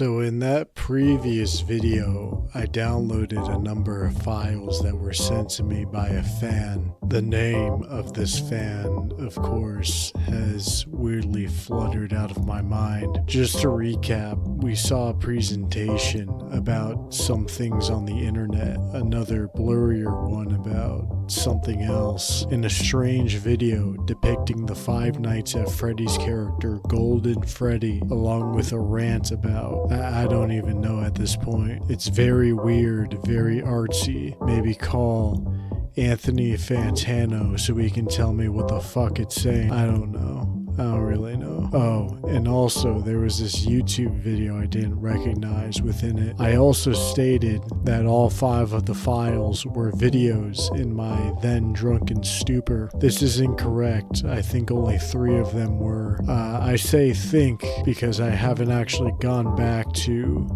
So in that previous video, I downloaded a number of files that were sent to me by a fan. The name of this fan, of course, has weirdly fluttered out of my mind. Just to recap, we saw a presentation about some things on the internet, another blurrier one about something else, in a strange video depicting the Five Nights at Freddy's character Golden Freddy, along with a rant about I don't even know at this point. It's very weird, very artsy. Maybe call Anthony Fantano so he can tell me what the fuck it's saying. I don't know. I don't really know. Oh, and also there was this YouTube video I didn't recognize within it. I also stated that all 5 of the files were videos in my then drunken stupor. This is incorrect. I think only 3 of them were. I say think because I haven't actually gone back to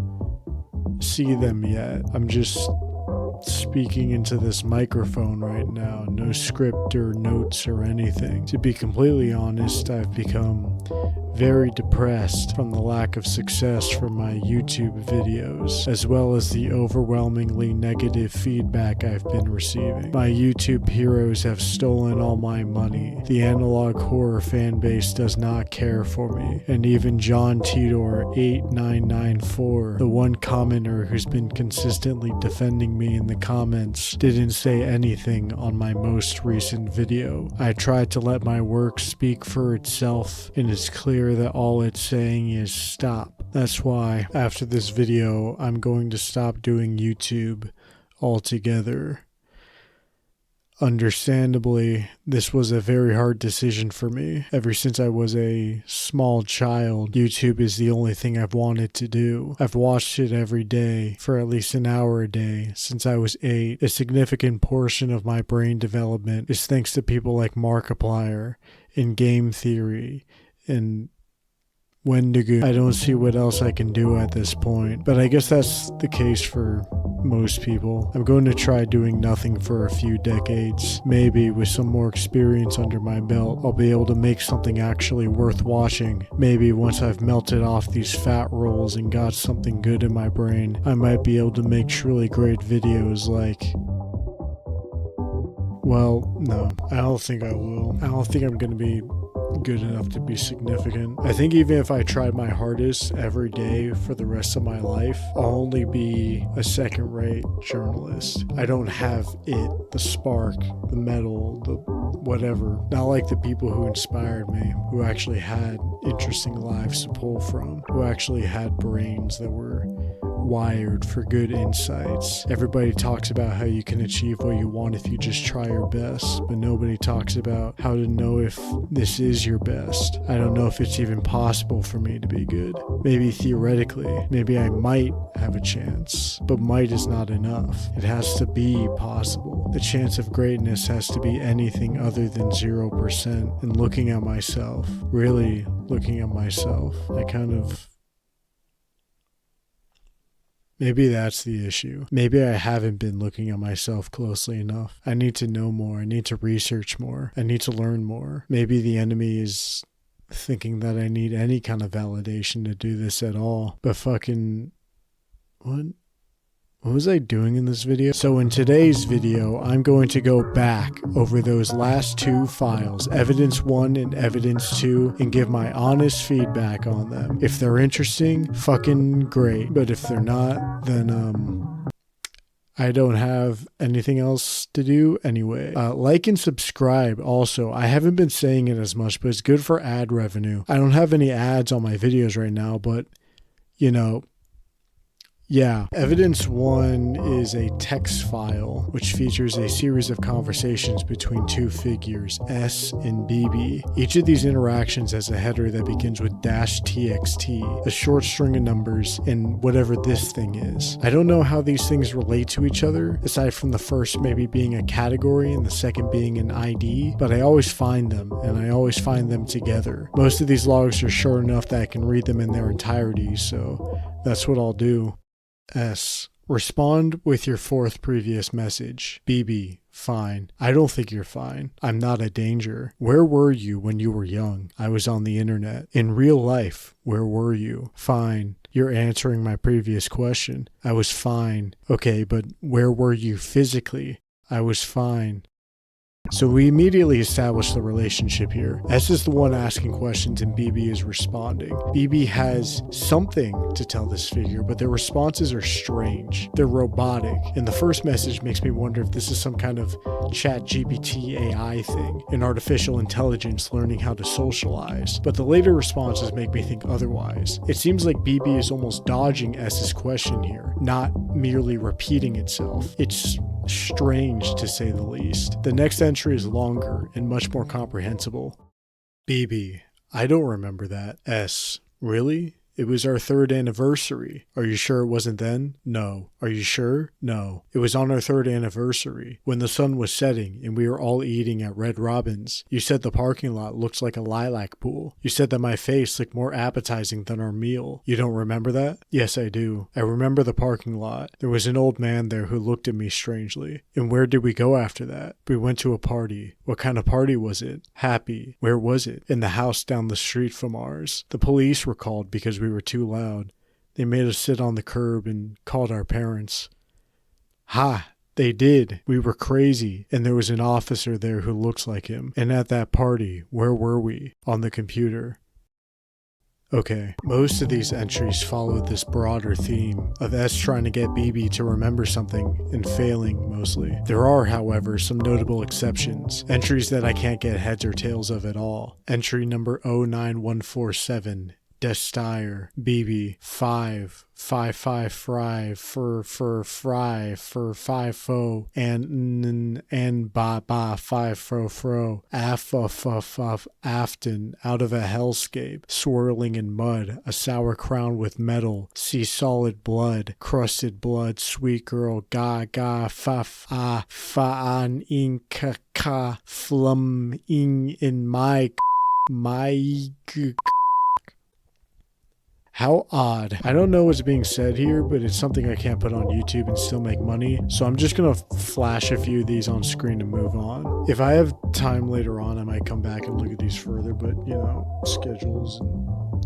see them yet. I'm just speaking into this microphone right now, no script or notes or anything. To be completely honest, I've become very depressed from the lack of success from my YouTube videos, as well as the overwhelmingly negative feedback I've been receiving. My YouTube heroes have stolen all my money. The analog horror fan base does not care for me, and even John Tidor 8994, the one commenter who's been consistently defending me in the comments, didn't say anything on my most recent video. I tried to let my work speak for itself, and it's clear that all it's saying is stop. That's why after this video I'm going to stop doing YouTube altogether. Understandably, this was a very hard decision for me. Ever since I was a small child, YouTube is the only thing I've wanted to do. I've watched it every day for at least an hour a day since I was 8. A significant portion of my brain development is thanks to people like Markiplier and Game Theory and Wendigo. I don't see what else I can do at this point, but I guess that's the case for most people. I'm going to try doing nothing for a few decades. Maybe with some more experience under my belt, I'll be able to make something actually worth watching. Maybe once I've melted off these fat rolls and got something good in my brain, I might be able to make truly great videos like... Well, no, I don't think I will. I don't think I'm going to be good enough to be significant. I think even if I tried my hardest every day for the rest of my life, I'll only be a second-rate journalist. I don't have the spark, the metal, the whatever. Not like the people who inspired me, who actually had interesting lives to pull from, who actually had brains that were wired for good insights. Everybody talks about how you can achieve what you want if you just try your best, but nobody talks about how to know if this is your best. I don't know if it's even possible for me to be good. Maybe theoretically, maybe I might have a chance, but might is not enough. It has to be possible. The chance of greatness has to be anything other than 0%. And looking at myself, really looking at myself, I kind of... Maybe that's the issue. Maybe I haven't been looking at myself closely enough. I need to know more. I need to research more. I need to learn more. Maybe the enemy is thinking that I need any kind of validation to do this at all. But fucking... What was I doing in this video? So in today's video, I'm going to go back over those last 2 files, Evidence 1 and Evidence 2, and give my honest feedback on them. If they're interesting, fucking great. But if they're not, then I don't have anything else to do anyway. Like and subscribe also. I haven't been saying it as much, but it's good for ad revenue. I don't have any ads on my videos right now, but, you know... Yeah, Evidence 1 is a text file which features a series of conversations between 2 figures, S and BB. Each of these interactions has a header that begins with -txt, a short string of numbers, and whatever this thing is. I don't know how these things relate to each other, aside from the first maybe being a category and the second being an ID, but I always find them, and I always find them together. Most of these logs are short enough that I can read them in their entirety, so that's what I'll do. S Respond with your fourth previous message. BB, fine. I don't think you're fine. I'm not a danger. Where were you when you were young? I was on the internet. In real life, where were you? Fine. You're answering my previous question. I was fine. Okay, but where were you physically? I was fine. So we immediately establish the relationship here. S is the one asking questions and BB is responding. BB has something to tell this figure, but their responses are strange. They're robotic. And the first message makes me wonder if this is some kind of ChatGPT AI thing, an artificial intelligence learning how to socialize. But the later responses make me think otherwise. It seems like BB is almost dodging S's question here, not merely repeating itself. It's strange to say the least. The next entry is longer and much more comprehensible. BB, I don't remember that. S, really? It was our 3rd anniversary. Are you sure it wasn't then? No. Are you sure? No. It was on our 3rd anniversary, when the sun was setting and we were all eating at Red Robin's. You said the parking lot looks like a lilac pool. You said that my face looked more appetizing than our meal. You don't remember that? Yes, I do. I remember the parking lot. There was an old man there who looked at me strangely. And where did we go after that? We went to a party. What kind of party was it? Happy. Where was it? In the house down the street from ours. The police were called because we were too loud. They made us sit on the curb and called our parents. Ha! They did. We were crazy, and there was an officer there who looks like him. And at that party, where were we? On the computer. Okay, most of these entries follow this broader theme of S trying to get BB to remember something and failing mostly. There are, however, some notable exceptions, entries that I can't get heads or tails of at all. Entry number 09147. Destire, BB, 5, 5 fry, fur fry, fur 5 fo, and ba 5 fro, afton, out of a hellscape, swirling in mud, a sour crown with metal, see solid blood, crusted blood, sweet girl, ga, fa in ka, flum in my How odd. I don't know what's being said here, but it's something I can't put on YouTube and still make money. So I'm just gonna flash a few of these on screen and move on. If I have time later on, I might come back and look at these further, but you know, schedules and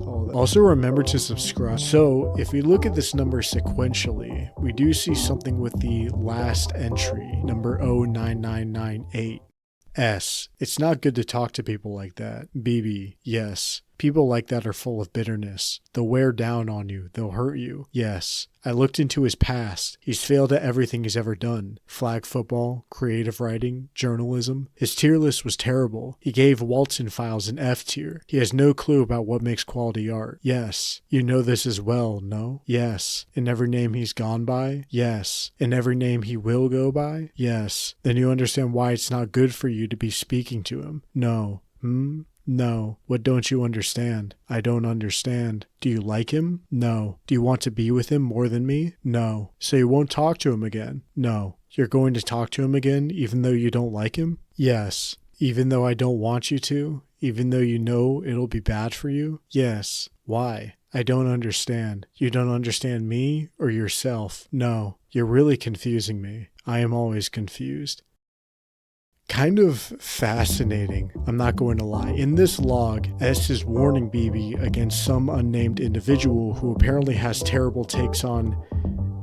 all that. Also remember to subscribe. So if we look at this number sequentially, we do see something with the last entry, number 09998. S. It's not good to talk to people like that. BB. Yes. People like that are full of bitterness. They'll wear down on you. They'll hurt you. Yes. I looked into his past. He's failed at everything he's ever done. Flag football, creative writing, journalism. His tier list was terrible. He gave Walton Files an F tier. He has no clue about what makes quality art. Yes. You know this as well, no? Yes. In every name he's gone by? Yes. In every name he will go by? Yes. Then you understand why it's not good for you to be speaking to him? No. No. What don't you understand? I don't understand. Do you like him? No. Do you want to be with him more than me? No. So you won't talk to him again? No. You're going to talk to him again even though you don't like him? Yes. Even though I don't want you to? Even though you know it'll be bad for you? Yes. Why? I don't understand. You don't understand me or yourself? No. You're really confusing me. I am always confused. Kind of fascinating, I'm not going to lie. In this log, S is warning BB against some unnamed individual who apparently has terrible takes on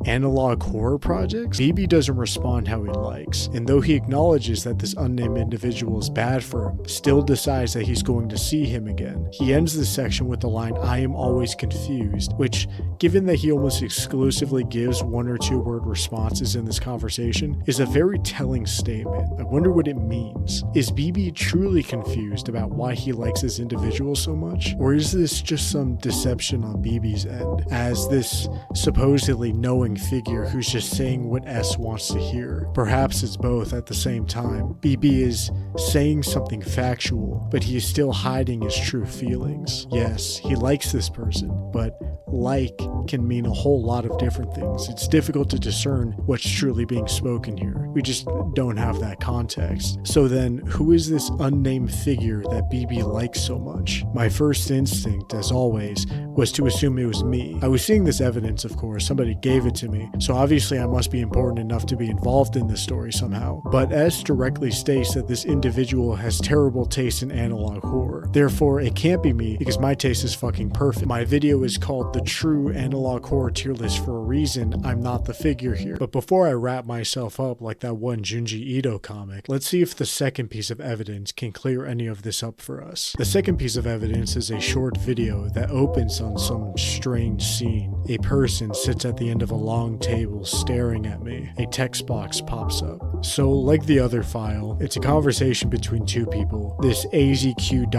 analog horror projects. BB doesn't respond how he likes, and though he acknowledges that this unnamed individual is bad for him, still decides that he's going to see him again. He ends this section with the line, I am always confused, which, given that he almost exclusively gives 1 or 2 word responses in this conversation, is a very telling statement. I wonder what it means. Is BB truly confused about why he likes this individual so much? Or is this just some deception on BB's end, as this supposedly knowing figure who's just saying what S wants to hear? Perhaps it's both at the same time. BB is saying something factual, but he is still hiding his true feelings. Yes, he likes this person, but like can mean a whole lot of different things. It's difficult to discern what's truly being spoken here. We just don't have that context. So then, who is this unnamed figure that BB likes so much? My first instinct, as always, was to assume it was me. I was seeing this evidence, of course. Somebody gave it to me, so obviously I must be important enough to be involved in this story somehow. But S directly states that this individual has terrible taste in analog horror. Therefore, it can't be me because my taste is fucking perfect. My video is called The True Analog Horror Tier List for a reason. I'm not the figure here. But before I wrap myself up like that one Junji Ito comic, let's see if the second piece of evidence can clear any of this up for us. The second piece of evidence is a short video that opens on some strange scene. A person sits at the end of a long table staring at me. A text box pops up. So like the other file, it's a conversation between two people, this AZQ ...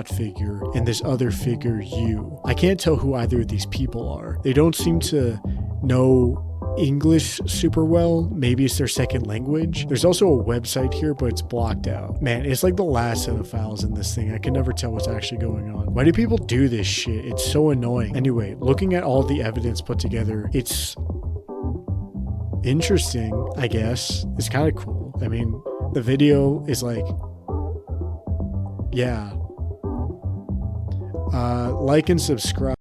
figure and this other figure U. I can't tell who either of these people are. They don't seem to know English super well. Maybe it's their second language. There's also a website here, but it's blocked out. Man, it's like the last set of files in this thing. I can never tell what's actually going on. Why do people do this shit? It's so annoying. Anyway, looking at all the evidence put together, it's interesting, I guess. It's kind of cool. I mean, the video is like, yeah. Like and subscribe.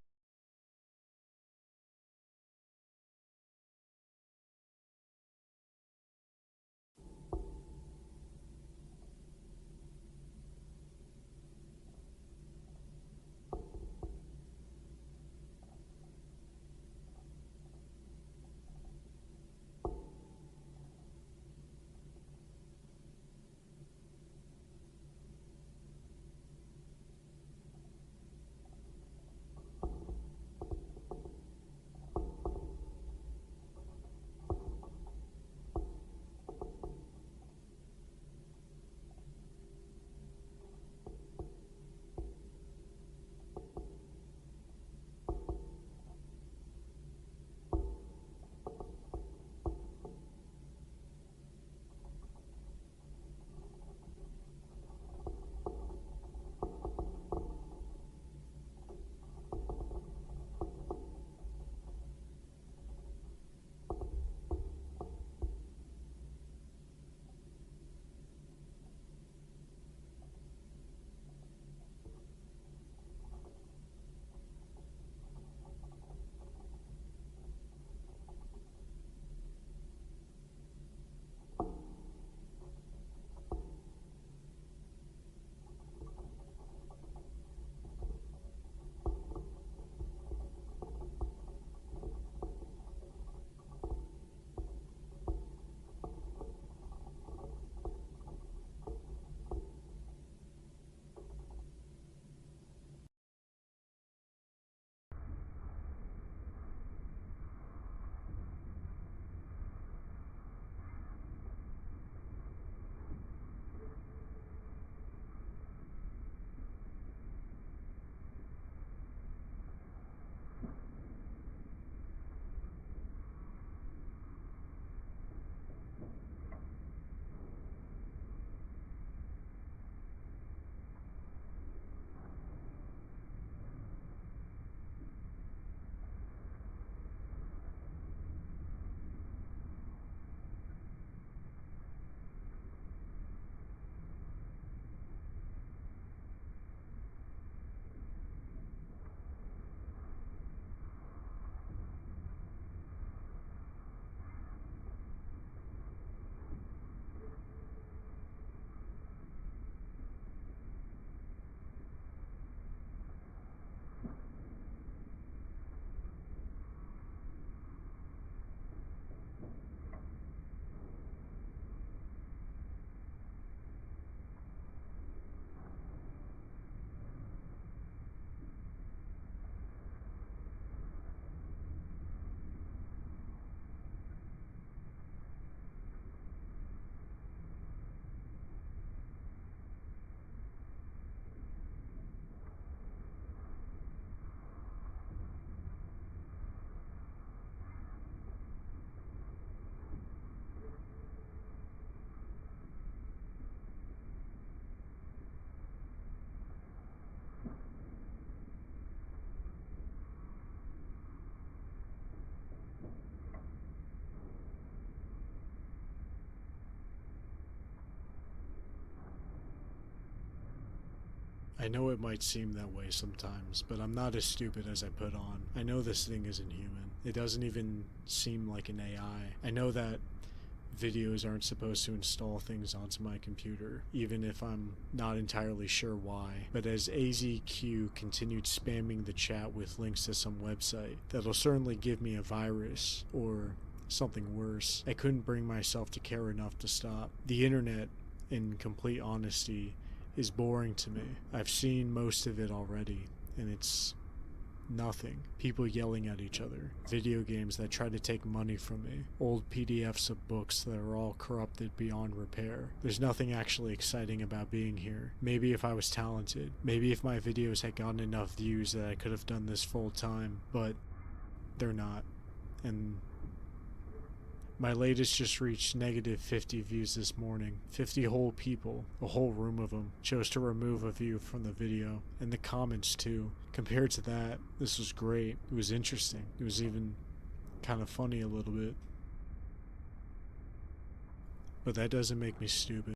I know it might seem that way sometimes, but I'm not as stupid as I put on. I know this thing isn't human. It doesn't even seem like an AI. I know that videos aren't supposed to install things onto my computer, even if I'm not entirely sure why. But as AZQ continued spamming the chat with links to some website that'll certainly give me a virus or something worse, I couldn't bring myself to care enough to stop. The internet, in complete honesty, is boring to me. I've seen most of it already, and it's nothing. People yelling at each other, video games that try to take money from me, old PDFs of books that are all corrupted beyond repair. There's nothing actually exciting about being here. Maybe if I was talented, maybe if my videos had gotten enough views that I could have done this full time, but they're not. And my latest just reached negative 50 views this morning. 50 whole people, a whole room of them, chose to remove a view from the video. And the comments too. Compared to that, this was great. It was interesting. It was even kind of funny a little bit. But that doesn't make me stupid.